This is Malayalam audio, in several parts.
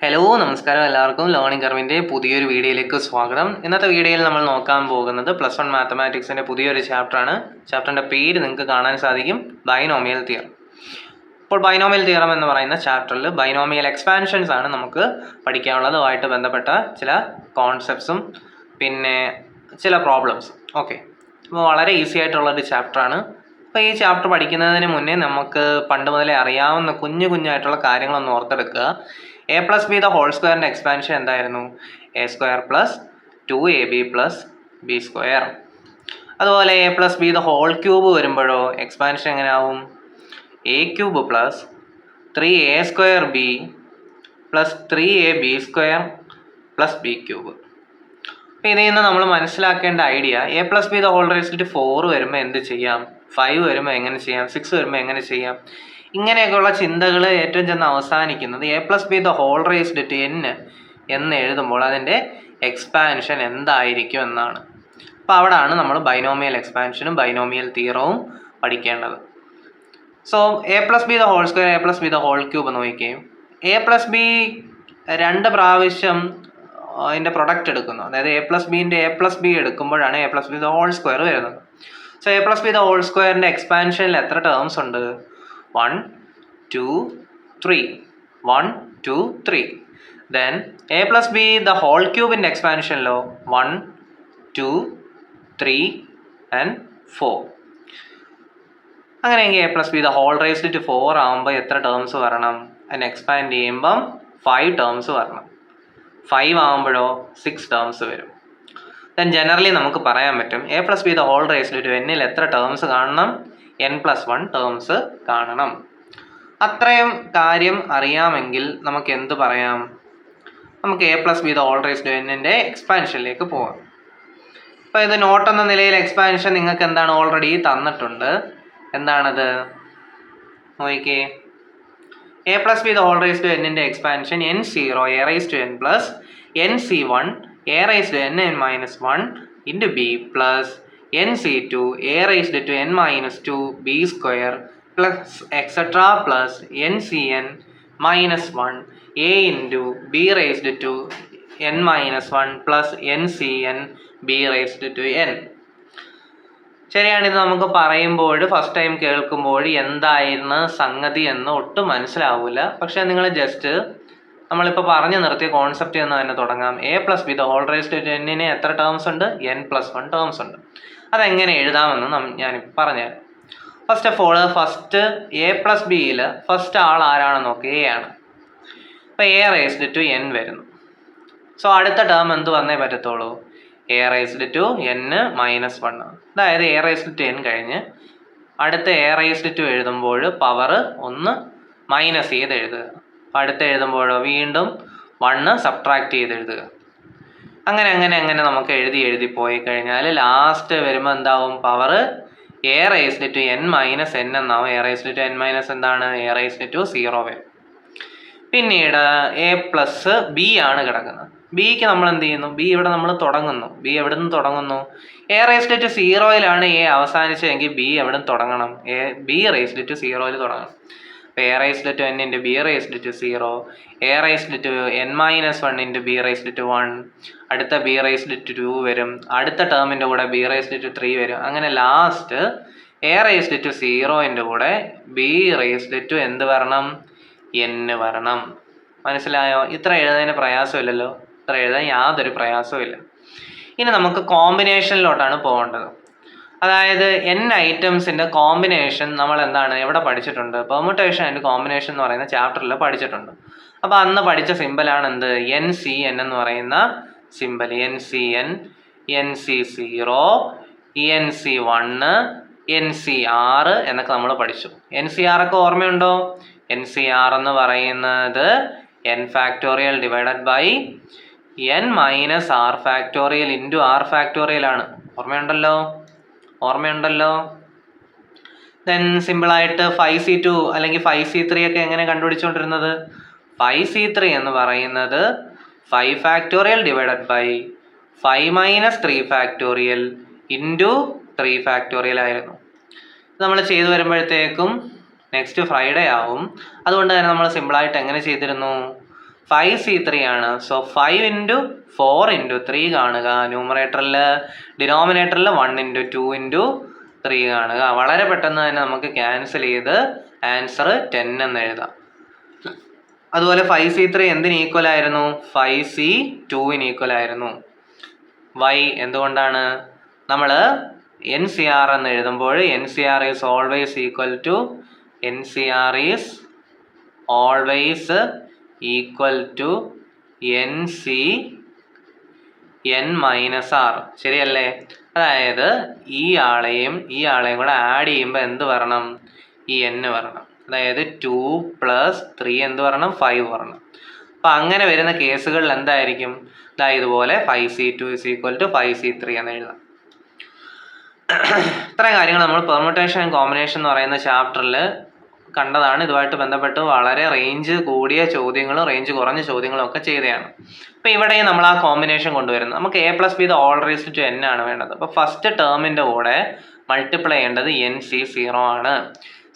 ഹലോ നമസ്കാരം എല്ലാവർക്കും ലേണിംഗ് കർവിൻ്റെ പുതിയൊരു വീഡിയോയിലേക്ക് സ്വാഗതം. ഇന്നത്തെ വീഡിയോയിൽ നമ്മൾ നോക്കാൻ പോകുന്നത് +1 മാത്തമാറ്റിക്സിൻ്റെ പുതിയൊരു ചാപ്റ്ററാണ്. ചാപ്റ്ററിൻ്റെ പേര് നിങ്ങൾക്ക് കാണാൻ സാധിക്കും, ബൈനോമിയൽ തിയറം. ഇപ്പോൾ ബൈനോമിയൽ തിയറം എന്ന് പറയുന്ന ചാപ്റ്ററിൽ ബൈനോമിയൽ എക്സ്പാൻഷൻസ് ആണ് നമുക്ക് പഠിക്കാനുള്ളതുമായിട്ട് ബന്ധപ്പെട്ട ചില കോൺസെപ്റ്റ്സും പിന്നെ ചില പ്രോബ്ലംസും. ഓക്കെ, അപ്പോൾ വളരെ ഈസി ആയിട്ടുള്ളൊരു ചാപ്റ്ററാണ്. അപ്പോൾ ഈ ചാപ്റ്റർ പഠിക്കുന്നതിന് മുന്നേ നമുക്ക് പണ്ട് മുതലേ അറിയാവുന്ന കുഞ്ഞായിട്ടുള്ള കാര്യങ്ങളൊന്ന് ഓർത്തെടുക്കുക. a+b² എക്സ്പാൻഷൻ എന്തായിരുന്നു? a² + 2ab + b². അതുപോലെ a+b³ വരുമ്പോഴോ expansion എങ്ങനെയാവും? a³ + 3a² b + 3ab² + b³. അപ്പോൾ ഇതിൽ നിന്ന് നമ്മൾ മനസ്സിലാക്കേണ്ട ഐഡിയ, a+b² വരുമ്പോൾ എന്ത് ചെയ്യാം, 5 വരുമ്പോൾ എങ്ങനെ ചെയ്യാം, 6 വരുമ്പോൾ എങ്ങനെ ചെയ്യാം, ഇങ്ങനെയൊക്കെയുള്ള ചിന്തകൾ ഏറ്റവും ചെന്ന് അവസാനിക്കുന്നത് a+b² എന്ന് എഴുതുമ്പോൾ അതിൻ്റെ എക്സ്പാൻഷൻ എന്തായിരിക്കും എന്നാണ്. അപ്പോൾ അവിടെയാണ് നമ്മൾ ബൈനോമിയൽ എക്സ്പാൻഷനും ബൈനോമിയൽ തിയറവും പഠിക്കേണ്ടത്. സോ a+b² a+b³ നോക്കിക്കുകയും a+b 2 പ്രാവശ്യം അതിൻ്റെ പ്രൊഡക്റ്റ് എടുക്കുന്നു. അതായത് a+bൻ്റെ a+b എടുക്കുമ്പോഴാണ് a+b² വരുന്നത്. സോ a+b² എക്സ്പാൻഷനിൽ എത്ര ടേംസ് ഉണ്ട്? 1 2 3 1 2 3. Then a+b³ എക്സ്പാൻഷനിലോ 1 2 3 and 4. അങ്ങനെയെങ്കിൽ a+b² ആകുമ്പോൾ എത്ര ടേംസ് വരണം? അതിന് എക്സ്പാൻഡ് ചെയ്യുമ്പം 5 ടേംസ് വരണം. 5 ആകുമ്പോഴോ 6 ടേംസ് വരും. ദെൻ ജനറലി നമുക്ക് പറയാൻ പറ്റും a+b² എത്ര ടേംസ് കാണണം? n+1 ടേംസ് കാണണം. അത്രയും കാര്യം അറിയാമെങ്കിൽ നമുക്ക് എന്ത് പറയാം? നമുക്ക് a+b² എക്സ്പാൻഷനിലേക്ക് പോകാം. അപ്പോൾ ഇത് നോട്ട് എന്ന നിലയിൽ എക്സ്പാൻഷൻ നിങ്ങൾക്ക് എന്താണ് ഓൾറെഡി തന്നിട്ടുണ്ട്. എന്താണത് നോക്കിക്കേ. a+b² expansion n0 a⁻n + nc1 a⁻n−1 × b + nc2 a⁻n−2 b² + etc. + ncn−1 a × b⁻n−1 + ncn b⁻n. ശരിയാണിത്. നമുക്ക് പറയുമ്പോൾ ഫസ്റ്റ് ടൈം കേൾക്കുമ്പോൾ എന്തായിരുന്നു സംഗതി എന്ന് ഒട്ടും മനസ്സിലാവില്ല. പക്ഷേ നിങ്ങൾ ജസ്റ്റ് നമ്മളിപ്പോൾ പറഞ്ഞു നിർത്തിയ കോൺസെപ്റ്റ് എന്ന് തന്നെ തുടങ്ങാം. a+b² എത്ര ടേംസ് ഉണ്ട്? n+1 ടേംസ് ഉണ്ട്. അതെങ്ങനെ എഴുതാമെന്ന് ഞാൻ പറഞ്ഞുതരാം. ഫസ്റ്റ് ഓഫ് ഓൾ, ഫസ്റ്റ് a+bയിൽ ഫസ്റ്റ് ആൾ ആരാണെന്ന് നോക്കുക, a ആണ്. അപ്പോൾ a⁻n വരുന്നു. സോ അടുത്ത ടേം എന്ത് വന്നേ പറ്റത്തുള്ളൂ? a⁻n−1. അതായത് a⁻n കഴിഞ്ഞ് അടുത്ത a⁻2 എഴുതുമ്പോൾ പവർ ഒന്ന് മൈനസ് ചെയ്ത് എഴുതുക. അടുത്ത എഴുതുമ്പോഴോ വീണ്ടും 1 സബ്ട്രാക്ട് ചെയ്ത് എഴുതുക. അങ്ങനെ നമുക്ക് എഴുതി പോയി കഴിഞ്ഞാൽ ലാസ്റ്റ് വരുമ്പോൾ എന്താവും? പവർ a⁻n−n എന്നാവും. a⁻n- എന്താണ്? a⁻0 വരും. പിന്നീട് a+b ആണ് കിടക്കുന്നത്. ബിക്ക് നമ്മൾ എന്ത് ചെയ്യുന്നു? ബി ഇവിടെ നമ്മൾ തുടങ്ങുന്നു. ബി എവിടെ നിന്ന് തുടങ്ങുന്നു? a⁻0 a അവസാനിച്ചെങ്കിൽ ബി എവിടെ നിന്ന് തുടങ്ങണം? b⁻0 തുടങ്ങണം. അപ്പോൾ a⁻n × b⁻0, a⁻n−1 × b⁻1, അടുത്ത b⁻2 വരും. അടുത്ത ടേമിൻ്റെ കൂടെ b⁻3 വരും. അങ്ങനെ ലാസ്റ്റ് a⁻0 കൂടെ b⁻, എന്ത് വരണം? n വരണം. മനസ്സിലായോ? ഇത്ര എഴുതാൻ പ്രയാസമില്ലല്ലോ. ഇത്ര എഴുതാൻ യാതൊരു പ്രയാസവും ഇല്ല. ഇനി നമുക്ക് കോമ്പിനേഷനിലോട്ടാണ് പോകേണ്ടത്. അതായത് n ഐറ്റംസിൻ്റെ കോമ്പിനേഷൻ നമ്മൾ എന്താണ് എവിടെ പഠിച്ചിട്ടുണ്ട്? പെർമുട്ടേഷൻ ആൻഡ് കോമ്പിനേഷൻ എന്ന് പറയുന്ന ചാപ്റ്ററിൽ പഠിച്ചിട്ടുണ്ട്. അപ്പോൾ അന്ന് പഠിച്ച സിമ്പലാണ് എന്ത്? NCN എന്ന് പറയുന്ന symbol. NCN, NC0, NC1, NCR എന്നൊക്കെ നമ്മൾ പഠിച്ചു. NCR ഒക്കെ ഓർമ്മയുണ്ടോ? NCR എന്ന് പറയുന്നത് n⁻⁴ / n - r⁻r⁴ ആണ്. ഓർമ്മയുണ്ടല്ലോ. ദെൻ സിമ്പിളായിട്ട് 5C2 അല്ലെങ്കിൽ 5C3 ഒക്കെ എങ്ങനെ കണ്ടുപിടിച്ചുകൊണ്ടിരുന്നത്? 5C3 എന്ന് പറയുന്നത് 5⁻⁴ / 5 - 3⁻⁴ ആയിരുന്നു. നമ്മൾ ചെയ്തു വരുമ്പോഴത്തേക്കും നെക്സ്റ്റ് ഫ്രൈഡേ ആവും. അതുകൊണ്ട് തന്നെ നമ്മൾ സിമ്പിളായിട്ട് എങ്ങനെ ചെയ്തിരുന്നു? 5c3 ആണ്. സോ 5 ഇൻറ്റു 4 ഇൻറ്റു 3 കാണുക. ന്യൂമറേറ്ററിൽ ഡിനോമിനേറ്ററിൽ 1 ഇൻറ്റു 2 ഇൻറ്റു 3 കാണുക. വളരെ പെട്ടെന്ന് തന്നെ നമുക്ക് ക്യാൻസൽ ചെയ്ത് ആൻസർ 10 എന്ന് എഴുതാം. അതുപോലെ 5c3 എന്തിന് ഈക്വൽ ആയിരുന്നു? 5c2 ഈക്വൽ ആയിരുന്നു. വൈ എന്തുകൊണ്ടാണ്? നമ്മൾ NCR എന്ന് എഴുതുമ്പോൾ NCR is always equal to NCR is always equal to NC n-r. ശരിയല്ലേ? അതായത് ഈ ആളെയും കൂടെ ആഡ് ചെയ്യുമ്പോൾ എന്ത് വരണം? ഈ n വരണം. അതായത് 2 + 3 എന്ത് വരണം? 5 വരണം. അപ്പം അങ്ങനെ വരുന്ന കേസുകളിൽ എന്തായിരിക്കും? ഇതുപോലെ 5c2 = 5c3 എന്ന് എഴുതാം. ഇത്രയും കാര്യങ്ങൾ നമ്മൾ പെർമുട്ടേഷൻ ആൻഡ് കോമ്പിനേഷൻ എന്ന് പറയുന്ന ചാപ്റ്ററിൽ കണ്ടതാണ്. ഇതുമായിട്ട് ബന്ധപ്പെട്ട് വളരെ റേഞ്ച് കൂടിയ ചോദ്യങ്ങളും റേഞ്ച് കുറഞ്ഞ ചോദ്യങ്ങളും ഒക്കെ ചെയ്തതാണ്. അപ്പോൾ ഇവിടെ നമ്മൾ ആ കോമ്പിനേഷൻ കൊണ്ടുവരുന്നത് നമുക്ക് a + b ⁻⁴ n ആണ് വേണ്ടത്. അപ്പോൾ ഫസ്റ്റ് ടേമിൻ്റെ കൂടെ മൾട്ടിപ്ലൈ ചെയ്യേണ്ടത് NC0 ആണ്.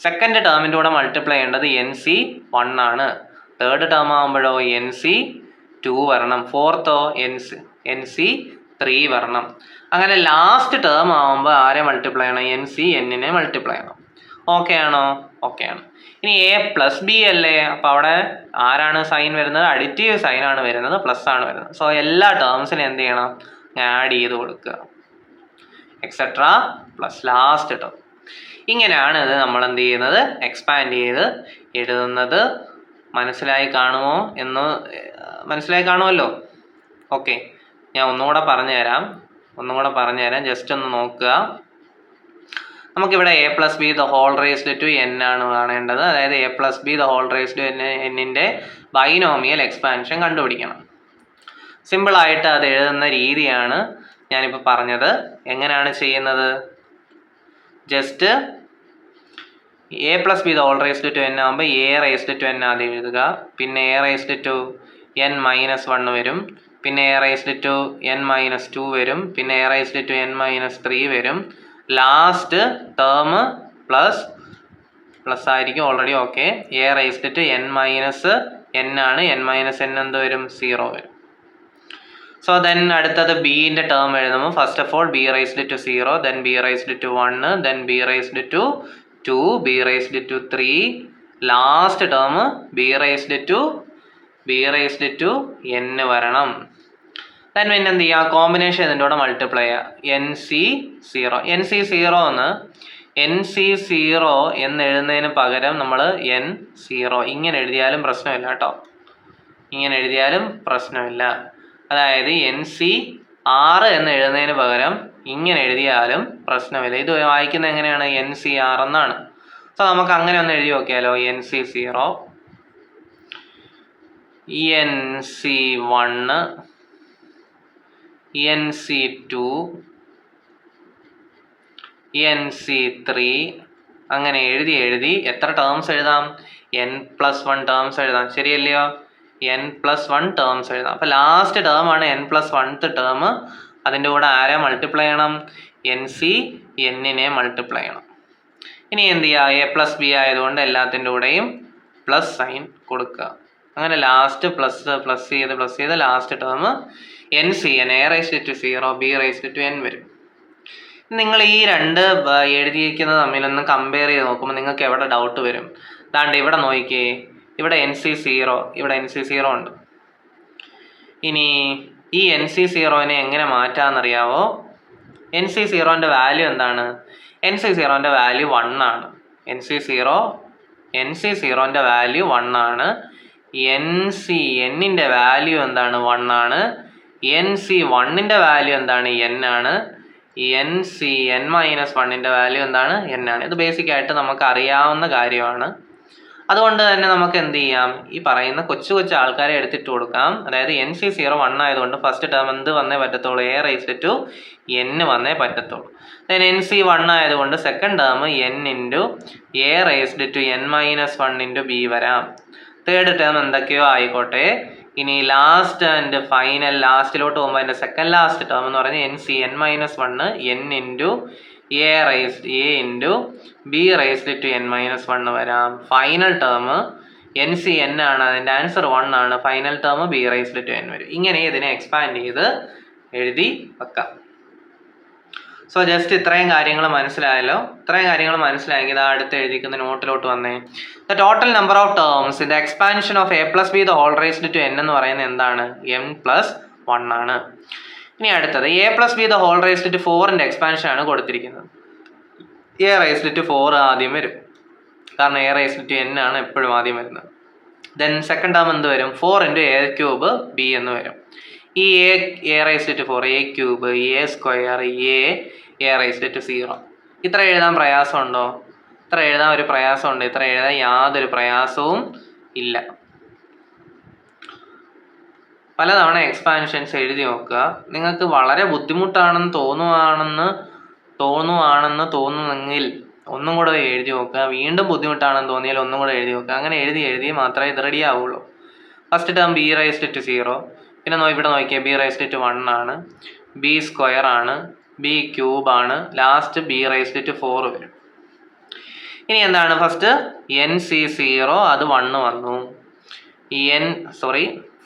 സെക്കൻഡ് ടേമിൻ്റെ കൂടെ മൾട്ടിപ്ലൈ ചെയ്യേണ്ടത് NC1 ആണ്. തേർഡ് ടേം ആകുമ്പോഴോ NC2 വരണം. ഫോർത്തോ NC3 വരണം. അങ്ങനെ ലാസ്റ്റ് ടേം ആകുമ്പോൾ ആരെ മൾട്ടിപ്ലൈ ചെയ്യണം? NCn മൾട്ടിപ്ലൈ ചെയ്യണം. ഓക്കെ ആണോ? ഓക്കെ ആണ്. ഇനി a + b അല്ലേ? അപ്പോൾ അവിടെ ആരാണ് സൈൻ വരുന്നത്? അഡിറ്റീവ് സൈൻ ആണ് വരുന്നത്, പ്ലസ് ആണ് വരുന്നത്. സോ എല്ലാ ടേംസിനും എന്ത് ചെയ്യണം? ആഡ് ചെയ്ത് കൊടുക്കുക, എക്സെട്രാ പ്ലസ് ലാസ്റ്റ് ടേം. ഇങ്ങനെയാണ് ഇത് നമ്മൾ എന്ത് ചെയ്യുന്നത്? എക്സ്പാൻഡ് ചെയ്ത് എഴുതുന്നത്. മനസ്സിലായി കാണുമല്ലോ? ഓക്കെ, ഞാൻ ഒന്നുകൂടെ പറഞ്ഞുതരാം. ജസ്റ്റ് ഒന്ന് നോക്കുക. നമുക്കിവിടെ a + b ⁻⁴ ആണ് കാണേണ്ടത്. അതായത് a + b ⁻⁴ ബൈനോമിയൽ എക്സ്പാൻഷൻ കണ്ടുപിടിക്കണം. സിമ്പിളായിട്ട് അത് എഴുതുന്ന രീതിയാണ് ഞാനിപ്പോൾ പറഞ്ഞത്. എങ്ങനെയാണ് ചെയ്യുന്നത്? ജസ്റ്റ് a + b ⁻⁴ ആകുമ്പോൾ a⁻n ആദ്യം എഴുതുക. പിന്നെ a⁻n-1 വരും. പിന്നെ a⁻n-2 വരും. പിന്നെ a⁻n-3 വരും. ലാസ്റ്റ് ടേം പ്ലസ് ആയിരിക്കും ഓൾറെഡി. ഓക്കെ, a⁻n-n ആണ്. n-n എന്ത് വരും? 0 വരും. സോ ദെൻ അടുത്തത് ബിൻ്റെ ടേം എഴുതുമ്പോൾ first of all b⁻²0, then b⁻²1, then b⁻²2, b⁻²3, last term b⁻n വരണം. ദെൻ പിന്നെ എന്ത് ചെയ്യുക? കോമ്പിനേഷൻ ഇതിൻ്റെ കൂടെ മൾട്ടിപ്ലൈ ചെയ്യുക. NC0 എന്ന് എഴുതുന്നതിന് പകരം നമ്മൾ N0 ഇങ്ങനെ എഴുതിയാലും പ്രശ്നമില്ല കേട്ടോ. അതായത് NC6 എന്ന് എഴുതുന്നതിന് പകരം ഇങ്ങനെ എഴുതിയാലും പ്രശ്നമില്ല. ഇത് വായിക്കുന്നത് എങ്ങനെയാണ്? NCR എന്നാണ്. സോ നമുക്ക് അങ്ങനെ ഒന്ന് എഴുതി നോക്കിയാലോ. NC0, NC1, NC2, NC3 അങ്ങനെ എഴുതി എത്ര ടേംസ് എഴുതാം? n+1 ടേംസ് എഴുതാം. ശരിയല്ലയോ? n+1 ടേംസ് എഴുതാം. അപ്പോൾ ലാസ്റ്റ് ടേം ആണ് n+1th ടേം. അതിൻ്റെ കൂടെ ആരെ മൾട്ടിപ്ലൈ ചെയ്യണം? NCn മൾട്ടിപ്ലൈ ചെയ്യണം. ഇനി എന്ത് ചെയ്യുക? a + b ആയതുകൊണ്ട് എല്ലാത്തിൻ്റെ കൂടെയും പ്ലസ് സൈൻ കൊടുക്കുക. അങ്ങനെ ലാസ്റ്റ് പ്ലസ് ചെയ്ത് last term NCn a⁻0 b⁻n വരും. നിങ്ങൾ ഈ രണ്ട് എഴുതിയിരിക്കുന്നത് തമ്മിലൊന്ന് കമ്പയർ ചെയ്ത് നോക്കുമ്പോൾ നിങ്ങൾക്ക് എവിടെ ഡൗട്ട് വരും? ദാണ്ട് ഇവിടെ നോക്കിക്കേ. ഇവിടെ NC0, ഇവിടെ NC0 ഉണ്ട്. ഇനി ഈ NC0നെ എങ്ങനെ മാറ്റാമെന്നറിയാവോ? NC0ൻ്റെ വാല്യൂ എന്താണ്? NC0ൻ്റെ വാല്യൂ 1 ആണ്. NC0ൻ്റെ വാല്യൂ 1 ആണ്. NCnൻ്റെ വാല്യൂ എന്താണ്? 1 ആണ്. NC1ൻ്റെ വാല്യൂ എന്താണ്? n ആണ്. NCn-1ൻ്റെ വാല്യൂ എന്താണ്? n ആണ്. ഇത് ബേസിക് ആയിട്ട് നമുക്ക് അറിയാവുന്ന കാര്യമാണ്. അതുകൊണ്ട് തന്നെ നമുക്ക് എന്ത് ചെയ്യാം? ഈ പറയുന്ന കൊച്ചു ആൾക്കാരെ എടുത്തിട്ട് കൊടുക്കാം. അതായത് NC0 1 ആയതുകൊണ്ട് ഫസ്റ്റ് ടേം എന്ത് വന്നേ പറ്റത്തുള്ളൂ? a⁻n വന്നേ പറ്റത്തുള്ളൂ. ദെൻ NC1 ആയതുകൊണ്ട് second term n × a⁻n-1 × b വരാം. തേർഡ് ടേം എന്തൊക്കെയോ ആയിക്കോട്ടെ. ഇനി ലാസ്റ്റ് ആൻഡ് ഫൈനൽ ലാസ്റ്റിലോട്ട് പോകുമ്പോൾ അതിൻ്റെ സെക്കൻഡ് ലാസ്റ്റ് ടേം എന്ന് പറഞ്ഞാൽ NCn-1 n × a⁻b⁻n-1 വരാം. Final term N C N ആണ്, അതിൻ്റെ ആൻസർ 1 ആണ്. Final term B raised to N വരും. ഇങ്ങനെ ഇതിനെ എക്സ്പാൻഡ് ചെയ്ത് എഴുതി വെക്കാം. സോ ജസ്റ്റ് ഇത്രയും കാര്യങ്ങൾ മനസ്സിലായല്ലോ. ഇത്രയും കാര്യങ്ങൾ മനസ്സിലായെങ്കിൽ ഇത് അടുത്ത് എഴുതിക്കുന്ന നോട്ടിലോട്ട് വന്നേ. The total number of terms in the expansion of a plus B the whole raised to n എന്ന് പറയുന്നത് എന്താണ്? n+1 ആണ്. ഇനി അടുത്തത് a plus B the whole raised to 4ൻ്റെ എക്സ്പാൻഷൻ ആണ് കൊടുത്തിരിക്കുന്നത്. എ റൈസ്ഡ് ടു 4 ആദ്യം വരും, കാരണം എ റൈസ്ഡ് ടു n ആണ് എപ്പോഴും ആദ്യം വരുന്നത്. ദെൻ സെക്കൻഡ് ടേം എന്ത് വരും? 4 × a³ b എന്ന് വരും. ഈ A raised to 4 a³ a² a raised to 0. ഇത്ര എഴുതാൻ പ്രയാസമുണ്ടോ? ഇത്ര എഴുതാൻ ഒരു പ്രയാസമുണ്ട്. ഇത്ര എഴുതാൻ യാതൊരു പ്രയാസവും ഇല്ല. പലതവണ എക്സ്പാൻഷൻസ് എഴുതി നോക്കുക. നിങ്ങൾക്ക് വളരെ ബുദ്ധിമുട്ടാണെന്ന് തോന്നുന്നെങ്കിൽ ഒന്നും കൂടെ എഴുതി നോക്കുക. വീണ്ടും ബുദ്ധിമുട്ടാണെന്ന് തോന്നിയാൽ ഒന്നും കൂടെ എഴുതി നോക്കുക. അങ്ങനെ എഴുതി മാത്രമേ ഇത് റെഡി ആവുള്ളൂ. First term B raised to 0, പിന്നെ ഇവിടെ നോക്കിയാൽ ബി റൈസ്ഡ് ടു 1 ആണ്, b² ആണ്, b³ ആണ്, ലാസ്റ്റ് ബി റൈസ്ഡ് ടു 4 വരും. ഇനി എന്താണ്? ഫസ്റ്റ് nc0 അത് 1 വന്നു,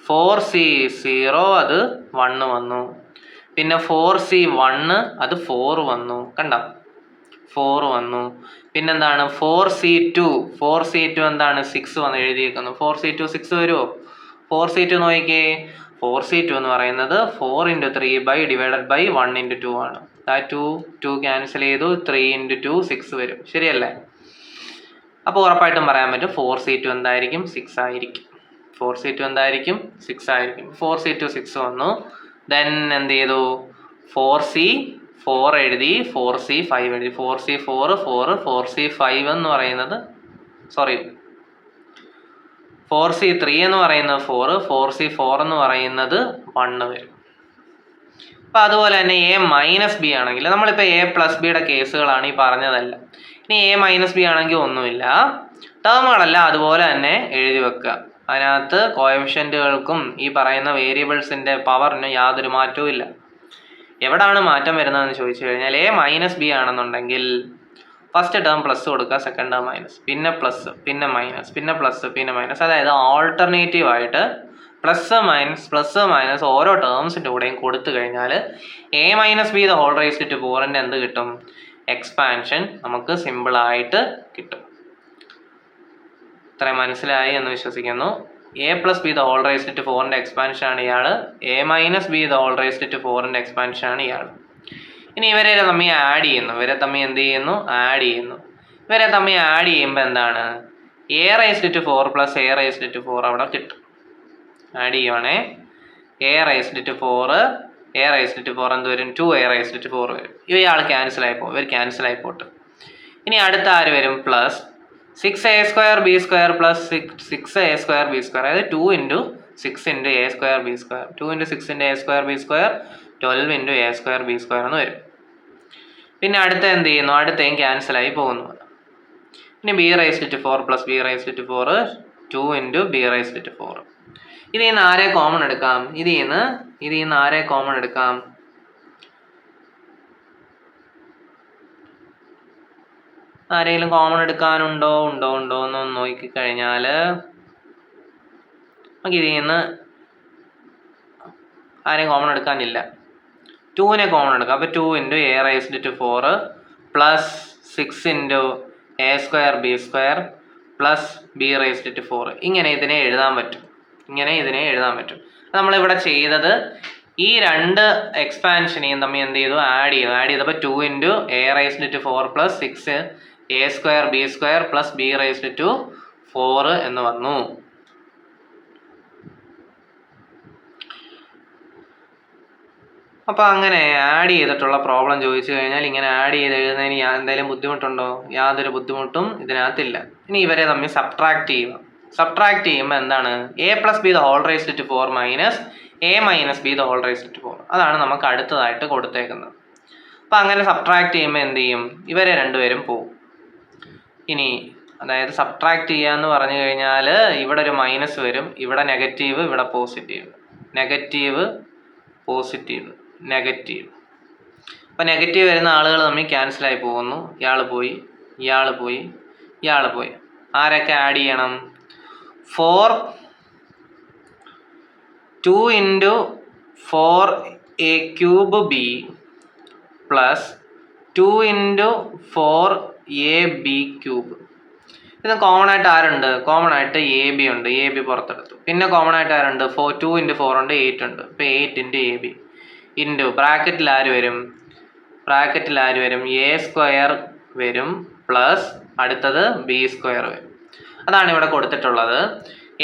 4c0 അത് 1 വന്നു, പിന്നെ 4c1 അത് 4 വന്നു. കണ്ടോ? 4 വന്നു. പിന്നെന്താണ്? 4c2 എന്താണ്? 6 വന്ന് എഴുതിയേക്കുന്നു. 4c2 6 വരുമോ? 4c2 നോക്കിക്കേ. 4c2 എന്ന് പറയുന്നത് 4 × 3/1 × 2 ആണ്. ആ 2 ക്യാൻസൽ ചെയ്തു, 3 × 2 6 വരും. ശരിയല്ലേ? അപ്പോൾ ഉറപ്പായിട്ടും പറയാൻ പറ്റും 4c2 എന്തായിരിക്കും? 6 ആയിരിക്കും. 4c2 എന്തായിരിക്കും? 6 ആയിരിക്കും. 4c2 6 വന്നു. ദെൻ എന്ത് ചെയ്തു? 4c4 എഴുതി, 4c5 എഴുതി. 4c4 4, 4c5 എന്ന് പറയുന്നത് 4c3 എന്ന് പറയുന്നത് 4, 4c4 എന്ന് പറയുന്നത് 1 വരും. അപ്പം അതുപോലെ തന്നെ a-b ആണെങ്കിൽ, നമ്മളിപ്പോൾ a+bയുടെ കേസുകളാണ് ഈ പറഞ്ഞതല്ല. ഇനി a-b ആണെങ്കിൽ ഒന്നുമില്ല, ടേമുകളെല്ലാം അതുപോലെ തന്നെ എഴുതി വെക്കുക. അതിനകത്ത് കോഎഫിഷ്യൻറ്റുകൾക്കും ഈ പറയുന്ന വേരിയബിൾസിൻ്റെ പവറിന് യാതൊരു മാറ്റവും ഇല്ല. എവിടാണ് മാറ്റം വരുന്നതെന്ന് ചോദിച്ചു കഴിഞ്ഞാൽ a-b ആണെന്നുണ്ടെങ്കിൽ ഫസ്റ്റ് ടേം പ്ലസ് കൊടുക്കുക, സെക്കൻഡ് ടേം മൈനസ്, പിന്നെ പ്ലസ്, പിന്നെ മൈനസ്, പിന്നെ പ്ലസ്, പിന്നെ മൈനസ്. അതായത് ആൾട്ടർനേറ്റീവായിട്ട് പ്ലസ് മൈനസ് ഓരോ ടേംസിൻ്റെ കൂടെയും കൊടുത്തു കഴിഞ്ഞാൽ a-b the whole raised to 4ൻ്റെ എന്ത് കിട്ടും? എക്സ്പാൻഷൻ നമുക്ക് സിമ്പിളായിട്ട് കിട്ടും. ഇത്രയും മനസ്സിലായി എന്ന് വിശ്വസിക്കുന്നു. a+b the whole raised to 4ൻ്റെ എക്സ്പാൻഷൻ ആണ് ഇയാൾ. a-b the whole raised to 4ൻ്റെ എക്സ്പാൻഷൻ ആണ് ഇയാൾ. ഇനി ഇവരെ തമ്മിൽ ആഡ് ചെയ്യുന്നു. ഇവരെ തമ്മിൽ ആഡ് ചെയ്യുമ്പോൾ എന്താണ്? a⁻⁴ + a⁻⁴ അവിടെ കിട്ടും. ആഡ് ചെയ്യുവാണേ. a⁻⁴ എന്ത് വരും? 2a⁻⁴ വരും. ഇവയാൾ ക്യാൻസൽ ആയിപ്പോട്ട്. ഇനി അടുത്ത ആര് വരും? പ്ലസ് 6a²b² + 6a²b², അതായത് 2 × 6 × a²b², 2 × 6 × a²b², 12 × a²b² എന്ന് വരും. പിന്നെ അടുത്ത എന്ത് ചെയ്യുന്നു? അടുത്തയും ക്യാൻസലായി പോകുന്നു. ഇനി b⁻⁴ + b⁻⁴, 2 × b⁻⁴. ഇതിൽ നിന്ന് ആരെ കോമൺ എടുക്കാം? ആരെങ്കിലും കോമൺ എടുക്കാനുണ്ടോ എന്നൊന്ന് നോക്കിക്കഴിഞ്ഞാൽ നമുക്ക് ഇതിൽ നിന്ന് ആരെയും കോമൺ എടുക്കാനില്ല. 2നെ കോമൺ എടുക്കാം. അപ്പോൾ 2 × a⁻⁴ + 6 × a²b² + b⁻⁴. ഇങ്ങനെ ഇതിനെ എഴുതാൻ പറ്റും. നമ്മളിവിടെ ചെയ്തത് ഈ രണ്ട് എക്സ്പാൻഷനെയും തമ്മിൽ എന്ത് ചെയ്തു? ആഡ് ചെയ്തപ്പോൾ 2 × a⁻⁴ + 6 a²b² + b⁻⁴ എന്ന് വന്നു. അപ്പോൾ അങ്ങനെ ആഡ് ചെയ്തിട്ടുള്ള പ്രോബ്ലം ചോദിച്ചു കഴിഞ്ഞാൽ ഇങ്ങനെ ആഡ് ചെയ്ത് എഴുതുന്നതിന് എന്തെങ്കിലും ബുദ്ധിമുട്ടുണ്ടോ? യാതൊരു ബുദ്ധിമുട്ടും ഇതിനകത്തില്ല. ഇനി ഇവരെ തമ്മിൽ സബ്ട്രാക്ട് ചെയ്യുമ്പോൾ എന്താണ്? a+b the whole raised to 4 - a-b the whole raised to 4. അതാണ് നമുക്ക് അടുത്തതായിട്ട് കൊടുത്തേക്കുന്നത്. അപ്പം അങ്ങനെ സബ്ട്രാക്ട് ചെയ്യുമ്പോൾ എന്ത് ചെയ്യും? ഇവരെ രണ്ടുപേരും പോവും. ഇനി അതായത് സബ്ട്രാക്ട് ചെയ്യുക എന്ന് പറഞ്ഞു കഴിഞ്ഞാൽ ഇവിടെ ഒരു മൈനസ് വരും, ഇവിടെ നെഗറ്റീവ്, ഇവിടെ പോസിറ്റീവ്, നെഗറ്റീവ്. അപ്പോൾ നെഗറ്റീവ് വരുന്ന ആളുകൾ തമ്മിൽ ക്യാൻസലായി പോകുന്നു. ഇയാൾ പോയി. ആരൊക്കെ ആഡ് ചെയ്യണം? 4 2 into 4a cube b plus 2 into 4ab cube. ഇത് കോമൺ ആയിട്ട് ആരുണ്ട്? കോമൺ ആയിട്ട് എ ബി ഉണ്ട്. എ ബി പുറത്തെടുത്തു. പിന്നെ കോമൺ ആയിട്ട് ആരുണ്ട്? 2 into 4 ഉണ്ട്, 8 ഉണ്ട്. ഇപ്പോൾ 8 into എ ബി ഇൻറ്റു ബ്രാക്കറ്റിൽ ആര് വരും? എ സ്ക്വയർ വരും പ്ലസ് അടുത്തത് ബി സ്ക്വയർ വരും. അതാണ് ഇവിടെ കൊടുത്തിട്ടുള്ളത്.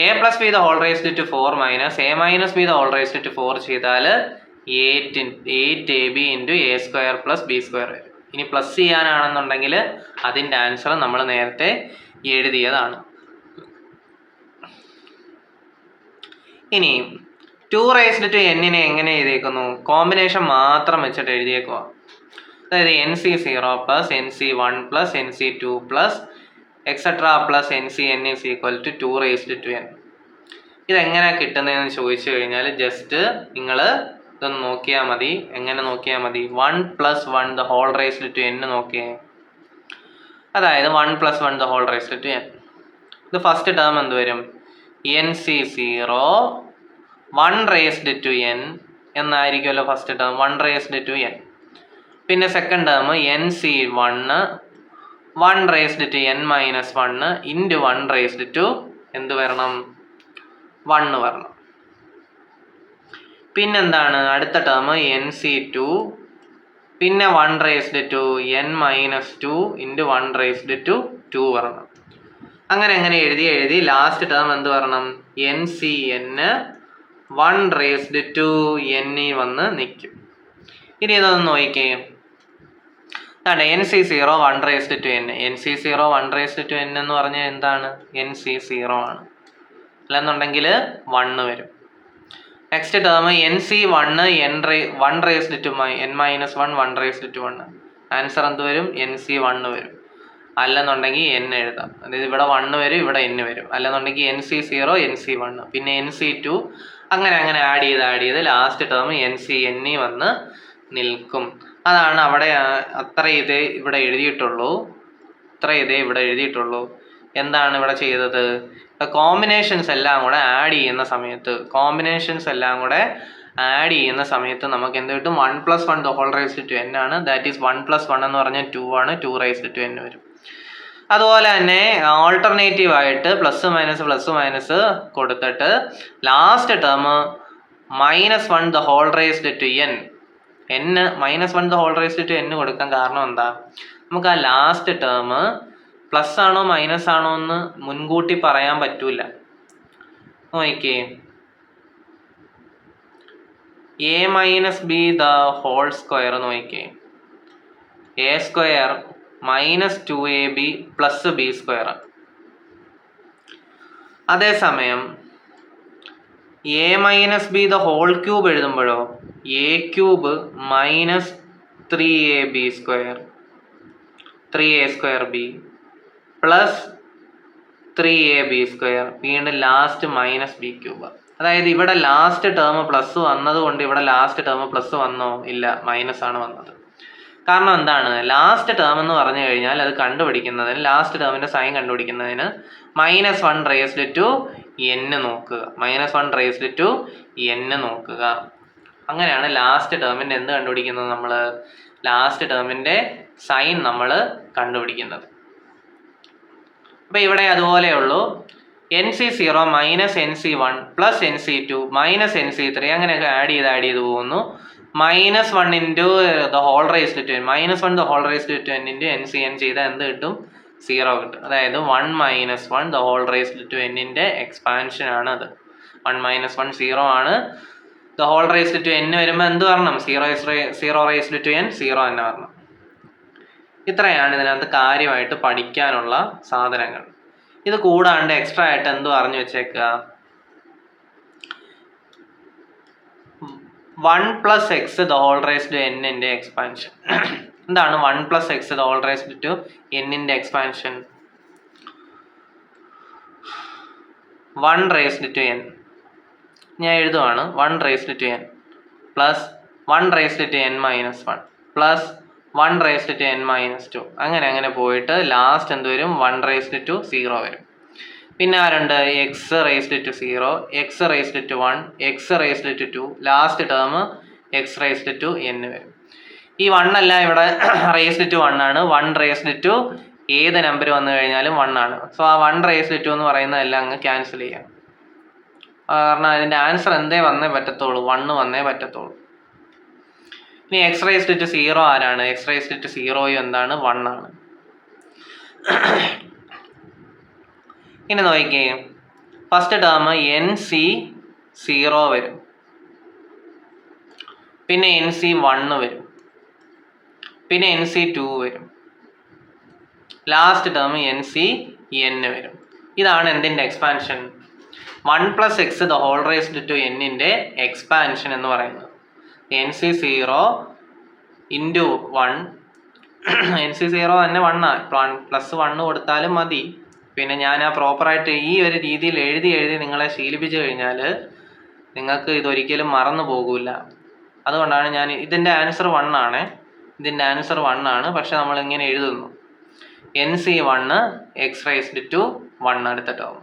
A plus B the whole raised to 4 minus A minus B the whole raised to 4 ചെയ്താൽ 8ab into A square plus B square വരും. ഇനി പ്ലസ് ചെയ്യാനാണെന്നുണ്ടെങ്കിൽ അതിൻ്റെ ആൻസർ നമ്മൾ നേരത്തെ എഴുതിയതാണ്. ഇനി 2 റേസ്ഡ് ടു എന്നിനെ എങ്ങനെ എഴുതിയേക്കുന്നു? കോമ്പിനേഷൻ മാത്രം വെച്ചിട്ട് എഴുതിയേക്കുക. അതായത് NC0 plus NC1 plus NC2 plus etcetera plus NCN is equal to 2 raised to n. ഇതെങ്ങനെയാണ് കിട്ടുന്നതെന്ന് ചോദിച്ചു കഴിഞ്ഞാൽ ജസ്റ്റ് നിങ്ങൾ ഇതൊന്ന് നോക്കിയാൽ മതി. എങ്ങനെ നോക്കിയാൽ മതി? 1 plus 1 the whole raised to n നോക്കിയേ. അതായത് 1 plus 1 the whole raised to n. ഇത് ഫസ്റ്റ് ടേം എന്ത് വരും? NC0 1 റേസ്ഡ് ടു n എന്നായിരിക്കുമല്ലോ first term, 1 raised to n. പിന്നെ second term NC1 1 raised to n minus 1 into 1 raised to എന്ത് വരണം? 1 വരണം. പിന്നെന്താണ് അടുത്ത ടേം? NC2 പിന്നെ 1 raised to n minus 2 into 1 raised to 2 വരണം. അങ്ങനെ എഴുതി ലാസ്റ്റ് ടേം എന്ത് വരണം? NCN 1 റേസ്ഡ് ടു n വന്ന് നിൽക്കും. ഇനി ഇതൊന്ന് നോക്കിക്കേ. അതാണ് NC0 1 raised to n. NC0 1 raised to n എന്ന് പറഞ്ഞാൽ എന്താണ്? NC0 ആണ്. അല്ലെന്നുണ്ടെങ്കിൽ 1 വരും. Next term NC1 1 raised to n minus 1 1 raised to 1. Answer എന്ത് വരും? NC1 വരും. അല്ലെന്നുണ്ടെങ്കിൽ n എഴുതാം. അതായത് ഇവിടെ 1 വരും, ഇവിടെ n വരും. അല്ലെന്നുണ്ടെങ്കിൽ NC0 NC1 പിന്നെ NC2 അങ്ങനെ ആഡ് ചെയ്ത് ലാസ്റ്റ് ടേം NCN വന്ന് നിൽക്കും. അതാണ് അവിടെ അത്ര ഇതേ ഇവിടെ എഴുതിയിട്ടുള്ളൂ. എന്താണ് ഇവിടെ ചെയ്തത്? കോമ്പിനേഷൻസ് എല്ലാം കൂടെ ആഡ് ചെയ്യുന്ന സമയത്ത് നമുക്ക് എന്ത് കിട്ടും? 1 plus 1 the whole raised to n ആണ്. ദാറ്റ് ഈസ് 1 പ്ലസ് 1 എന്ന് പറഞ്ഞാൽ 2 ആണ്. 2 റേസ്ഡ് ടു n വരും. അതുപോലെ തന്നെ ഓൾട്ടർനേറ്റീവ് ആയിട്ട് പ്ലസ് മൈനസ് കൊടുത്തിട്ട് last term minus 1 the whole raised to n minus 1 the whole raised to n കൊടുക്കാൻ കാരണം എന്താ? നമുക്ക് ആ ലാസ്റ്റ് ടേം പ്ലസ് ആണോ മൈനസ് ആണോ എന്ന് മുൻകൂട്ടി പറയാൻ പറ്റൂല. നോക്കിക്കേ, a minus B the whole square നോക്കിക്കേ. A square minus 2ab plus B square. അതേസമയം a minus B the whole cube എഴുതുമ്പോഴോ a cube minus 3ab square 3a square b plus 3ab square വീണ്ടും ലാസ്റ്റ് മൈനസ് ബി ക്യൂബ്. അതായത് ഇവിടെ ലാസ്റ്റ് ടേം പ്ലസ് വന്നത് കൊണ്ട് ഇവിടെ ലാസ്റ്റ് ടേം പ്ലസ് വന്നോ? ഇല്ല, മൈനസ് ആണ് വന്നത്. കാരണം എന്താണ്? ലാസ്റ്റ് ടേം എന്ന് പറഞ്ഞു കഴിഞ്ഞാൽ അത് കണ്ടുപിടിക്കുന്നതിന് ലാസ്റ്റ് ടേമിൻ്റെ സൈൻ കണ്ടുപിടിക്കുന്നതിന് മൈനസ് 1 റേസ്ഡ് ടു n നോക്കുക. അങ്ങനെയാണ് ലാസ്റ്റ് ടേമിൻ്റെ എന്ത് കണ്ടുപിടിക്കുന്നത്? നമ്മൾ ലാസ്റ്റ് ടേമിൻ്റെ സൈൻ നമ്മൾ കണ്ടുപിടിക്കുന്നത്. അപ്പോൾ ഇവിടെ അതുപോലെയുള്ളൂ. NC0 minus NC1 plus NC2 minus NC3 അങ്ങനെയൊക്കെ ആഡ് ചെയ്ത് പോകുന്നു. Minus 1 into the whole raised to n minus 1 the whole raised to n into NCN ചെയ്താൽ എന്ത് കിട്ടും? 0 കിട്ടും. അതായത് 1 minus 1 the whole raised to n expansion ആണ് അത്. 1 മൈനസ് 1 0 ആണ്. The whole raised to n വരുമ്പോൾ എന്ത് വരണം? 0 റേസ്ഡ് ടു n 0 തന്നെ വരണം. ഇത്രയാണ് ഇതിനകത്ത് കാര്യമായിട്ട് പഠിക്കാനുള്ള സാധനങ്ങൾ. ഇത് കൂടാണ്ട് എക്സ്ട്രാ ആയിട്ട് എന്ത് പറഞ്ഞു വെച്ചേക്കുക? 1 plus X the whole raised to n expansion. എന്താണ് 1 plus X the whole raised to n expansion? 1 raised to n ഞാൻ എഴുതുവാണ്. 1 raised to n plus 1 raised to n minus 1 plus 1 raised to n minus 2 അങ്ങനെ പോയിട്ട് ലാസ്റ്റ് എന്ത് വരും? 1 റേസ്ഡ് ടു 0 വരും. പിന്നെ ആരുണ്ട് X raised to 0, X raised to 1, X raised to 2, last term X raised to n വരും. ഈ 1 അല്ല ഇവിടെ റേസ്ഡ് ടു 1 ആണ്. 1 റേസ്ഡ് ടു ഏത് നമ്പർ വന്നു കഴിഞ്ഞാലും 1 ആണ്. സോ ആ 1 റേസ്ഡ് ടു എന്ന് പറയുന്നതെല്ലാം അങ്ങ് ക്യാൻസൽ ചെയ്യാം. കാരണം അതിൻ്റെ ആൻസർ എന്തേ വന്നേ പറ്റത്തുള്ളൂ, 1 വന്നേ പറ്റത്തുള്ളൂ. ഇനി എക്സ് റേസ്ഡ് ടു 0 ആരാണ്? എക്സ് റേസ്ഡ് ടു 0 എന്താണ്? 1 ആണ്. ഇനി നോക്കിക്കേ, ഫസ്റ്റ് ടേം NC0 വരും, പിന്നെ NC1 വരും, പിന്നെ NC2 വരും, ലാസ്റ്റ് ടേം NCn വരും. ഇതാണ് എന്തിൻ്റെ expansion? 1 + x the whole raised to n-ൻ്റെ എക്സ്പാൻഷൻ എന്ന് പറയുന്നത്. NC0 × 1, NC0 തന്നെ 1 +1 കൊടുത്താലും മതി. പിന്നെ ഞാൻ ആ പ്രോപ്പറായിട്ട് ഈ ഒരു രീതിയിൽ എഴുതി നിങ്ങളെ ശീലിപ്പിച്ചു കഴിഞ്ഞാൽ നിങ്ങൾക്ക് ഇതൊരിക്കലും മറന്നു പോകില്ല. അതുകൊണ്ടാണ് ഞാൻ ഇതിൻ്റെ ആൻസർ 1 ആണ്, ഇതിൻ്റെ ആൻസർ 1 ആണ്. പക്ഷെ നമ്മൾ ഇങ്ങനെ എഴുതുന്നു NC1 x raised to 1 അടുത്ത term,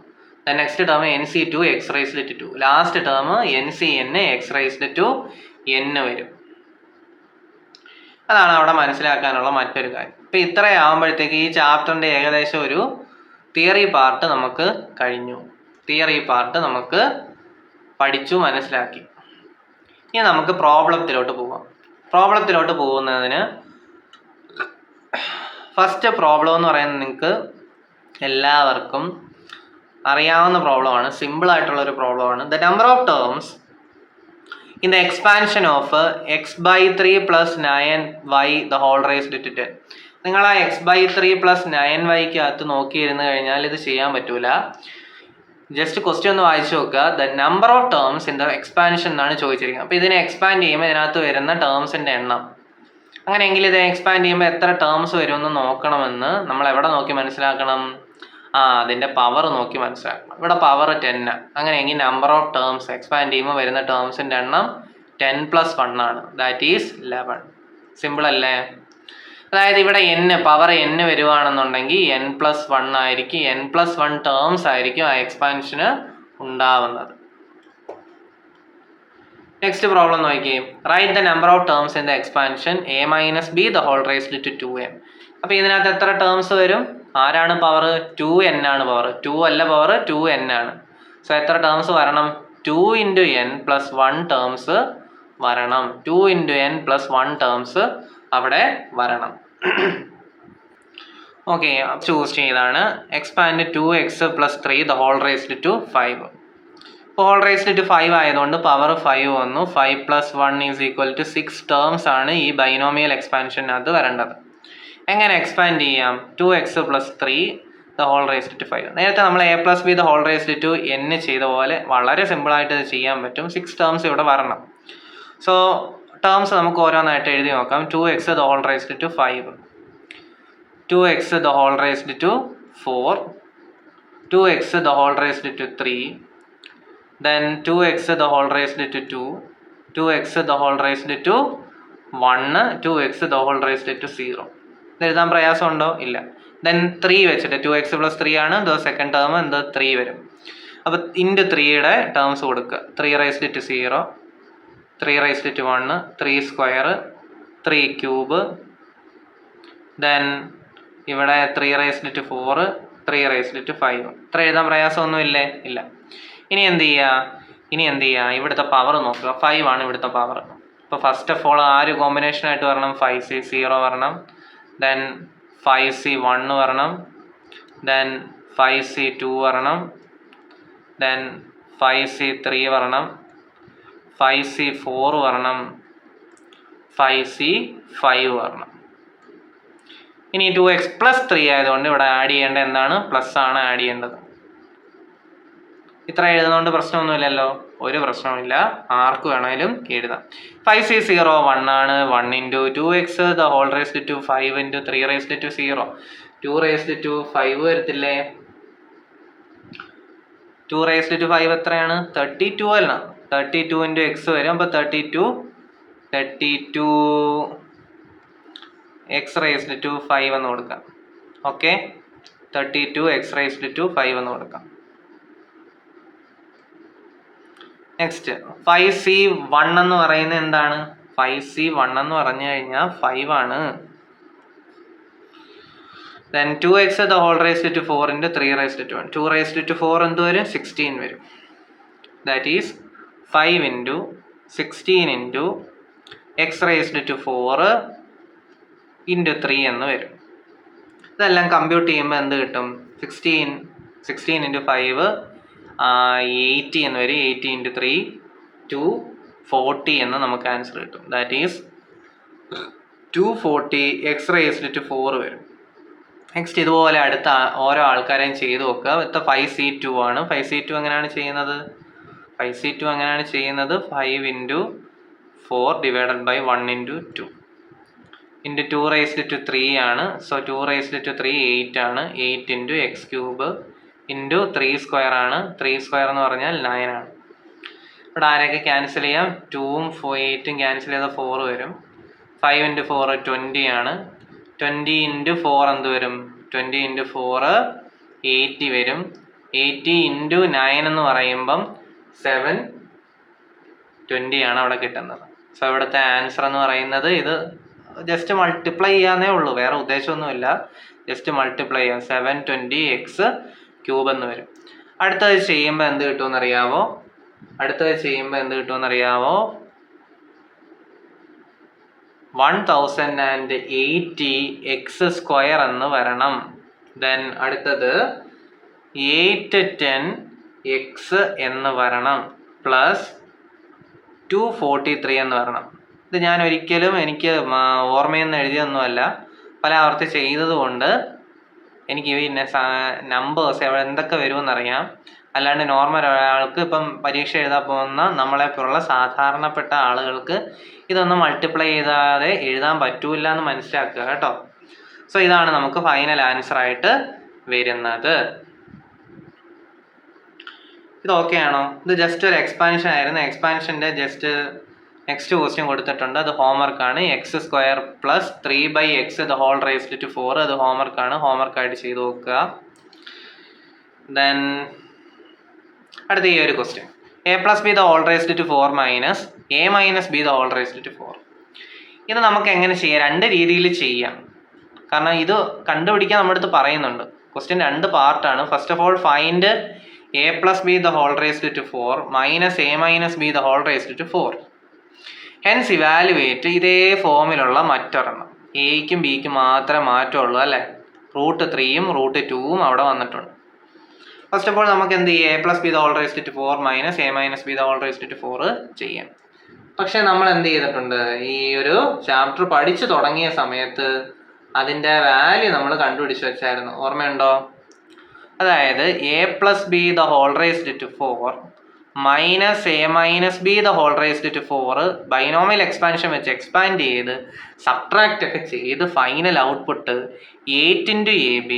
next term NC2 x raised to 2, last term NCn x raised to n വരും. അതാണ് അവിടെ മനസ്സിലാക്കാനുള്ള മറ്റൊരു കാര്യം. ഇപ്പം ഇത്രയാകുമ്പോഴത്തേക്ക് ഈ ചാപ്റ്ററിൻ്റെ ഏകദേശം ഒരു തിയറി പാർട്ട് നമുക്ക് കഴിഞ്ഞു. തിയറി പാർട്ട് നമുക്ക് പഠിച്ചു മനസ്സിലാക്കി. ഇനി നമുക്ക് പ്രോബ്ലത്തിലോട്ട് പോകാം. പ്രോബ്ലത്തിലോട്ട് പോകുന്നതിന് ഫസ്റ്റ് പ്രോബ്ലം എന്ന് പറയുന്നത് നിങ്ങൾക്ക് എല്ലാവർക്കും അറിയാവുന്ന പ്രോബ്ലമാണ്, സിമ്പിളായിട്ടുള്ളൊരു പ്രോബ്ലമാണ്. The number of terms in the expansion of x/3 + 9y the whole raised to 10. നിങ്ങൾ ആ x/3 + 9y നോക്കിയിരുന്നു കഴിഞ്ഞാൽ ഇത് ചെയ്യാൻ പറ്റൂല. ജസ്റ്റ് ക്വസ്റ്റ്യൻ ഒന്ന് വായിച്ചു നോക്കുക. The number of terms in the expansion എന്നാണ് ചോദിച്ചിരിക്കുന്നത്. അപ്പോൾ ഇതിനെ എക്സ്പാൻഡ് ചെയ്യുമ്പോൾ ഇതിനകത്ത് വരുന്ന ടേംസിൻ്റെ എണ്ണം, അങ്ങനെയെങ്കിൽ ഇത് എക്സ്പാൻഡ് ചെയ്യുമ്പോൾ എത്ര ടേംസ് വരുമെന്ന് നോക്കണമെന്ന് നമ്മൾ എവിടെ നോക്കി മനസ്സിലാക്കണം? അതിൻ്റെ പവർ നോക്കി മനസ്സിലാക്കണം. ഇവിടെ പവർ 10. അങ്ങനെയെങ്കിൽ നമ്പർ ഓഫ് ടേംസ് എക്സ്പാൻഡ് ചെയ്യുമ്പോൾ വരുന്ന ടേംസിൻ്റെ എണ്ണം 10 + 1 ആണ്. That is 11. സിമ്പിൾ അല്ലേ? അതായത് ഇവിടെ പവർ n വരുവാണെന്നുണ്ടെങ്കിൽ n + 1 ആയിരിക്കും, n + 1 ടേംസ് ആയിരിക്കും ആ എക്സ്പാൻഷന് ഉണ്ടാവുന്നത്. നെക്സ്റ്റ് പ്രോബ്ലം നോക്കിയേ. Write the number of terms in the expansion a - b the whole raised to 2n. അപ്പോൾ ഇതിനകത്ത് എത്ര ടേംസ് വരും? ആരാണ് പവർ? 2n ആണ് പവർ. 2 അല്ല പവർ, 2n ആണ്. സോ എത്ര ടേംസ് വരണം? 2 × n + 1 ടേംസ് വരണം. 2 × n + 1 ടേംസ് അവിടെ വരണം. ഓക്കെ, ചൂസ് ചെയ്താണ്. Expand 2x + 3 the whole raised to 5. Whole raised to 5 ആയതുകൊണ്ട് പവർ 5 വന്നു. 5 + 1 = 6 ടേംസ് ആണ് ഈ ബൈനോമിയൽ എക്സ്പാൻഷനകത്ത് വരേണ്ടത്. എങ്ങനെ എക്സ്പാൻഡ് ചെയ്യാം? 2x + 3 the whole raised to 5. നേരത്തെ നമ്മൾ a + b the whole raised to n ചെയ്ത പോലെ വളരെ സിമ്പിളായിട്ട് ഇത് ചെയ്യാൻ പറ്റും. 6 ടേംസ് ഇവിടെ വരണം. സോ ടേംസ് നമുക്ക് ഓരോന്നായിട്ട് എഴുതി നോക്കാം. 2x the whole raised to 5, 2x the whole raised to 4, 2x the whole raised to 3, then 2x the whole raised to 2, 2x the whole raised to 1, 2x the whole raised to 0. ഇത് എഴുതാൻ പ്രയാസമുണ്ടോ? ഇല്ല. ദെൻ 3 വെച്ചിട്ട് 2x + 3 ആണ് സെക്കൻഡ് ടേം, 3 വരും. അപ്പോൾ × 3യുടെ ടേംസ് കൊടുക്കുക. 3 raised to 0, 3 raised to 1, 3 square, 3 cube, then ഇവിടെ 3 raised to 4, 3 raised to 5. ഇത്ര എഴുതാൻ പ്രയാസമൊന്നുമില്ലേ? ഇല്ല. ഇനി എന്ത് ചെയ്യുക? ഇവിടുത്തെ പവർ നോക്കുക. 5 ആണ് ഇവിടുത്തെ പവർ. അപ്പോൾ ഫസ്റ്റ് ഓഫ് ഓൾ ആര് കോമ്പിനേഷനായിട്ട് വരണം? 5c0 വരണം, ദെൻ 5c1 വരണം, ദെൻ 5c2 വരണം, ദെൻ 5c3 വരണം, 5c4 വരണം, 5c5 വരണം. ഇനി 2x + 3 ആയതുകൊണ്ട് ഇവിടെ ആഡ് ചെയ്യേണ്ടത് എന്താണ്? പ്ലസ് ആണ് ആഡ് ചെയ്യേണ്ടത്. ഇത്ര എഴുതുന്നതുകൊണ്ട് പ്രശ്നമൊന്നുമില്ലല്ലോ? ഒരു പ്രശ്നവുമില്ല, ആർക്ക് വേണമെങ്കിലും എഴുതാം. 5c0 1 ആണ്. 1 × 2x the whole raised to 5 × 3 raised to 0, 2 raised to 5 വരത്തില്ലേ? 2 raised to 5 എത്രയാണ്? 32 അല്ല, 32 × x വരും. അപ്പോൾ 32 x raised to 5 എന്ന് കൊടുക്കാം. ഓക്കെ, 32 x raised to 5 എന്ന് കൊടുക്കാം. നെക്സ്റ്റ് 5C1 എന്ന് പറയുന്നത് എന്താണ്? 5C1 എന്ന് പറഞ്ഞു കഴിഞ്ഞാൽ 5 ആണ്. Then 2x the whole raised to 4 into 3 raised to 1. 2 raised to 4 എന്ത് വരും? 16 വരും. That is 5 into 16 into x raised to 4 into 3 എന്ന് വരും. ഇതെല്ലാം കമ്പ്യൂട്ട് ചെയ്യുമ്പോൾ എന്ത് കിട്ടും? 16 into 5 80 എന്ന് വരും. 80 into 3 240 എന്ന് നമുക്ക് ആൻസർ കിട്ടും. That is 240 x raised to 4 വരും. നെക്സ്റ്റ് ഇതുപോലെ അടുത്ത ഓരോ ആൾക്കാരെയും ചെയ്ത് നോക്കുക. ഇത്ത 5C2 ആണ്. 5C2 എങ്ങനെയാണ് ചെയ്യുന്നത്? 5 into 4 divided by 1 into 2 into 2 raised to 3 ആണ്. സോ 2 raised to 3 8 ആണ്. 8 into x cube into 3 square ആണ്. 3 square എന്ന് പറഞ്ഞാൽ 9 ആണ്. ഇവിടെ ആരെയൊക്കെ ക്യാൻസൽ ചെയ്യാം? 2ഉം 8ഉം ക്യാൻസൽ ചെയ്താൽ 4 വരും. 5 into 4 20 ആണ്. 20 into 4 എന്ത് വരും? 20 into 4 80 വരും. 80 into 9 എന്ന് പറയുമ്പം 720 ആണ് അവിടെ കിട്ടുന്നത്. സോ ഇവിടുത്തെ ആൻസർ എന്ന് പറയുന്നത് ഇത് ജസ്റ്റ് മൾട്ടിപ്ലൈ ചെയ്യാന്നേ ഉള്ളൂ, വേറെ ഉദ്ദേശമൊന്നുമില്ല. ജസ്റ്റ് മൾട്ടിപ്ലൈ ചെയ്യാം. 720x ക്യൂബ് എന്ന് വരും. അടുത്തത് ചെയ്യുമ്പോൾ എന്ത് കിട്ടുമെന്ന് അറിയാവോ? 1080x സ്ക്വയർ എന്ന് വരണം. ദെൻ അടുത്തത് 810x എന്ന് വരണം പ്ലസ് 243 എന്ന് വരണം. ഇത് ഞാൻ ഒരിക്കലും എനിക്ക് ഓർമ്മയൊന്നും എഴുതിയൊന്നുമല്ല, പല ആവർത്തി ചെയ്തത് കൊണ്ട് എനിക്ക് ഈ നമ്പേഴ്സ് എന്തൊക്കെ വരുമെന്നറിയാം. അല്ലാണ്ട് നോർമൽ ഒരാൾക്ക് ഇപ്പം പരീക്ഷ എഴുതാൻ പോകുന്ന നമ്മളെപ്പോലുള്ള സാധാരണപ്പെട്ട ആളുകൾക്ക് ഇതൊന്നും മൾട്ടിപ്ലൈ ചെയ്താതെ എഴുതാൻ പറ്റൂല എന്ന് മനസ്സിലാക്കുക കേട്ടോ. സോ ഇതാണ് നമുക്ക് ഫൈനൽ ആൻസർ ആയിട്ട് വരുന്നത്. ഇത് ഓക്കെ ആണോ? ഇത് ജസ്റ്റ് ഒരു എക്സ്പാൻഷൻ ആയിരുന്നു. എക്സ്പാൻഷൻ്റെ ജസ്റ്റ് നെക്സ്റ്റ് ക്വസ്റ്റ്യൻ കൊടുത്തിട്ടുണ്ട്. അത് ഹോംവർക്കാണ്. X square plus 3/x the whole raised to 4. അത് ഹോംവർക്കാണ്. ഹോംവർക്കായിട്ട് ചെയ്ത് നോക്കുക. ദെൻ അടുത്ത ഈ ഒരു question, a plus B the whole raised to 4 minus a minus B the whole raised to 4. ഇത് നമുക്ക് എങ്ങനെ ചെയ്യാം? രണ്ട് രീതിയിൽ ചെയ്യാം. കാരണം ഇത് കണ്ടുപിടിക്കാൻ നമ്മുടെ അടുത്ത് പറയുന്നുണ്ട്. ക്വസ്റ്റ്യൻ രണ്ട് പാർട്ടാണ്. First of all find a plus B the whole raised to 4 minus a minus B the whole raised to 4. Hence evaluate ഇതേ ഫോമിലുള്ള മറ്റൊരെണ്ണം. എയ്ക്കും ബിക്കും മാത്രമേ മാറ്റമുള്ളൂ അല്ലേ? √3ഉം √2ഉം അവിടെ വന്നിട്ടുണ്ട്. ഫസ്റ്റ് ഓഫ് ഓൾ നമുക്ക് എന്ത് ചെയ്യാം? a plus B the whole raised to 4 minus a minus B the whole raised to 4 ചെയ്യാം. പക്ഷെ നമ്മൾ എന്ത് ചെയ്തിട്ടുണ്ട്? ഈ ഒരു ചാപ്റ്റർ പഠിച്ചു തുടങ്ങിയ സമയത്ത് അതിൻ്റെ വാല്യൂ നമ്മൾ കണ്ടുപിടിച്ച് വെച്ചായിരുന്നു. ഓർമ്മയുണ്ടോ? അതായത് a plus B the whole raised to 4 minus a minus B the whole raised to 4 binomial expansion വെച്ച് എക്സ്പാൻഡ് ചെയ്ത് സബ്ട്രാക്റ്റ് ഒക്കെ ചെയ്ത് ഫൈനൽ ഔട്ട്പുട്ട് 8 into ab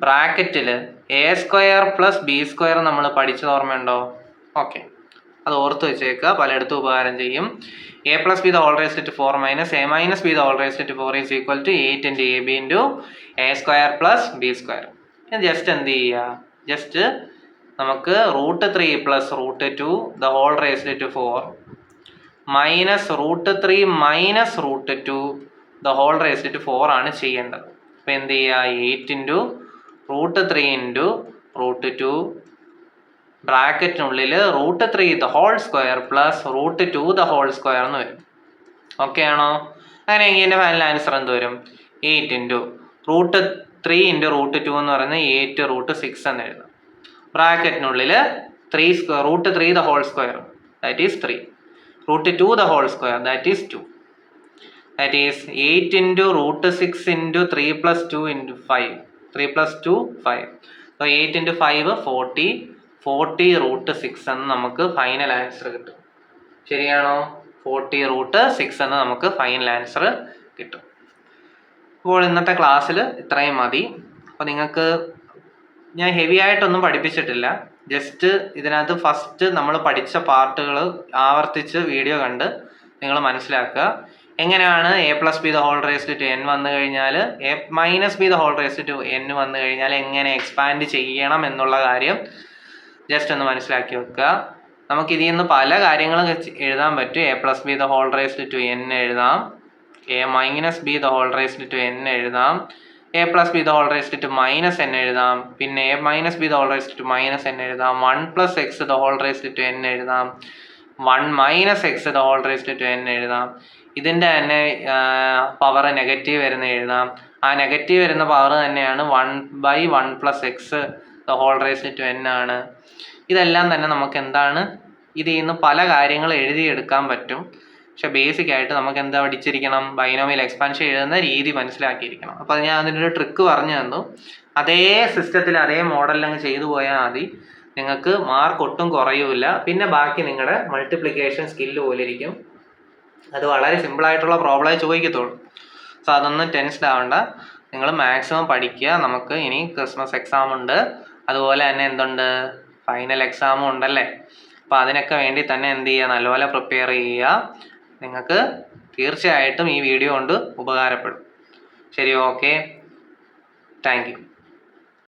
ബ്രാക്കറ്റിൽ a square plus B square നമ്മൾ പഠിച്ചത് ഓർമ്മയുണ്ടോ? ഓക്കെ, അത് ഓർത്ത് വെച്ചേക്കുക, പലയിടത്തും ഉപകാരം ചെയ്യും. a plus B the whole raised to 4 minus a minus B the whole raised to 4 is equal to 8 into ab into a square plus B square. Just എന്ത് ചെയ്യുക? ജസ്റ്റ് നമുക്ക് √3 plus √2 the whole raised to 4 minus √3 minus √2 the whole raised to 4 ആണ് ചെയ്യേണ്ടത്. അപ്പോൾ എന്ത് ചെയ്യുക? 8 into √3 into √2 ബ്രാക്കറ്റിനുള്ളിൽ √3 the whole square plus √2 the whole square എന്ന് വരും. ഓക്കെ ആണോ? അങ്ങനെയെങ്കിൽ എൻ്റെ ഫൈനൽ ആൻസർ എന്ത് വരും? 8 into √3 into √2 എന്ന് പറയുന്നത് 8 √6 എന്ന് എഴുതാം. ബ്രാക്കറ്റിനുള്ളിൽ √3 the whole square that is 3, √2 the whole square that is 2, that is 8 into √6 into 3 plus 2 into 5, 3 plus 2 5. So 8 into 5 40 √6 എന്ന് നമുക്ക് ഫൈനൽ ആൻസർ കിട്ടും. ശരിയാണോ? 40 √6 എന്ന് നമുക്ക് ഫൈനൽ ആൻസർ കിട്ടും. അപ്പോൾ ഇന്നത്തെ ക്ലാസ്സിൽ ഇത്രയും മതി. അപ്പോൾ നിങ്ങൾക്ക് ഞാൻ ഹെവി ആയിട്ടൊന്നും പഠിപ്പിച്ചിട്ടില്ല. ജസ്റ്റ് ഇതിനകത്ത് ഫസ്റ്റ് നമ്മൾ പഠിച്ച പാർട്ടുകൾ ആവർത്തിച്ച് വീഡിയോ കണ്ട് നിങ്ങൾ മനസ്സിലാക്കുക. എങ്ങനെയാണ് a plus B the whole raised to n വന്നു കഴിഞ്ഞാൽ a minus B the whole raised to n വന്നു കഴിഞ്ഞാൽ എങ്ങനെ എക്സ്പാൻഡ് ചെയ്യണം എന്നുള്ള കാര്യം ജസ്റ്റ് ഒന്ന് മനസ്സിലാക്കി വെക്കുക. നമുക്ക് ഇതിൽ നിന്ന് പല കാര്യങ്ങളും എഴുതാൻ പറ്റും. a plus B the whole raised to n എഴുതാം, a minus B the whole raised to n എഴുതാം, a plus B the whole raised to minus n എഴുതാം, പിന്നെ a minus B the whole raised to minus n എഴുതാം, 1 plus X the whole raised to n എഴുതാം, 1 minus X the whole raised to n എഴുതാം. ഇതിൻ്റെ തന്നെ പവർ നെഗറ്റീവ് വരുന്ന എഴുതാം. ആ നെഗറ്റീവ് വരുന്ന പവർ തന്നെയാണ് 1/1 plus X the whole raised to n ആണ്. ഇതെല്ലാം തന്നെ നമുക്ക് എന്താണ്, ഇതിൽ നിന്ന് പല കാര്യങ്ങൾ എഴുതിയെടുക്കാൻ പറ്റും. പക്ഷെ ബേസിക് ആയിട്ട് നമുക്ക് എന്താ പഠിച്ചിരിക്കണം, ബൈനോമിയൽ എക്സ്പാൻഷൻ എഴുതുന്ന രീതി മനസ്സിലാക്കിയിരിക്കണം. അപ്പോൾ ഞാൻ അതിനൊരു ട്രിക്ക് പറഞ്ഞു തന്നു. അതേ സിസ്റ്റത്തിൽ അതേ മോഡലിൽ അങ്ങ് ചെയ്തു പോയാൽ മതി, നിങ്ങൾക്ക് മാർക്ക് ഒട്ടും കുറയൂല. പിന്നെ ബാക്കി നിങ്ങളുടെ മൾട്ടിപ്ലിക്കേഷൻ സ്കില്ല് പോലെ ഇരിക്കും. അത് വളരെ സിമ്പിളായിട്ടുള്ള പ്രോബ്ലമേ ചോദിക്കത്തുള്ളൂ. സോ അതൊന്നും ടെൻസ്ഡ് ആവണ്ട, നിങ്ങൾ മാക്സിമം പഠിക്കുക. നമുക്ക് ഇനി ക്രിസ്മസ് എക്സാം ഉണ്ട്, അതുപോലെ തന്നെ എന്തുണ്ട്, ഫൈനൽ എക്സാമും ഉണ്ടല്ലേ. അപ്പോൾ അതിനൊക്കെ വേണ്ടി തന്നെ എന്ത് ചെയ്യുക, നല്ലപോലെ പ്രിപ്പയർ ചെയ്യുക. നിങ്ങൾക്ക് തീർച്ചയായിട്ടും ഈ വീഡിയോ കൊണ്ട് ഉപകാരപ്പെടും. ശരി, ഓക്കെ, താങ്ക് യു.